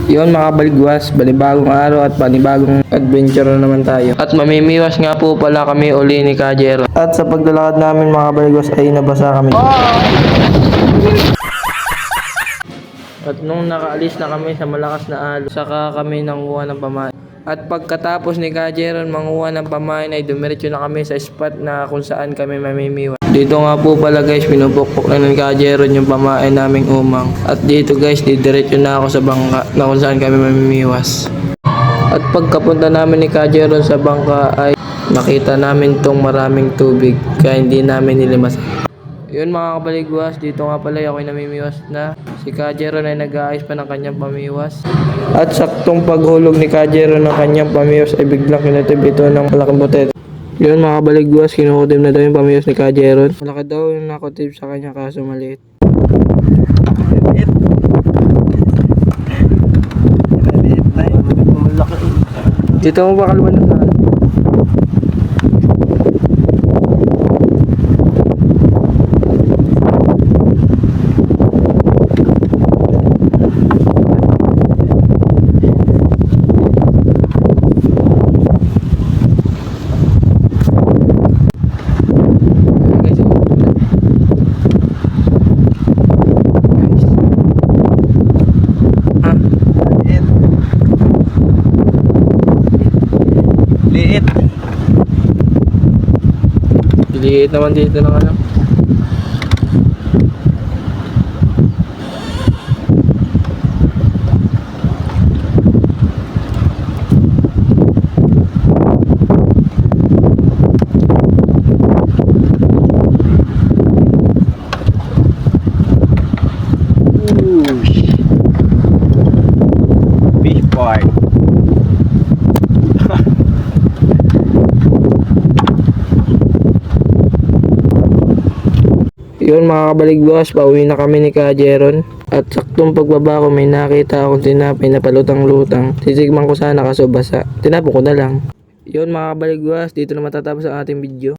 Yun mga baligwas, panibagong araw at panibagong adventure na naman tayo. At mamimiwas nga po pala kami uli ni Kajero. At sa paglalakad namin mga baligwas ay nabasa kami. At nung nakaalis na kami sa malakas na alon, saka kami nanguha ng pamain. At pagkatapos ni Kajeron manguha ng pamain ay dumiretso na kami sa spot na kung saan kami mamimiwas. Dito nga po pala guys, pinupukpok na ng Kajeron yung pamain naming umang. At dito guys, didiretso na ako sa bangka na kung saan kami mamimiwas. At pagkapunta namin ni Kajeron sa bangka ay nakita namin tong maraming tubig kaya hindi namin nilimas. Yun mga kabaligwas, dito nga pala ako'y namimiwas na. Si Kajeron ay nag-aayos pa ng kanyang pamiwas. At saktong paghulog ni Kajeron ng kanyang pamiwas ay biglang kinatib ito ng malaking butet. Yun mga kabaligwas, kinukutib na daw yung pamiwas ni Kajeron. Malaki daw yung nakutib sa kanya kaso maliit. Dito mo ba kalman na saan? Liit naman dito ng ano. Fish park. Yun mga kabaligwas, pauwi na kami ni Kajeron. At saktong pagbaba ko may nakita akong tinapay na palutang-lutang. Titigman ko sana kaso basa. Tinapon ko na lang. Yun mga kabaligwas, dito na matatapos ang ating video.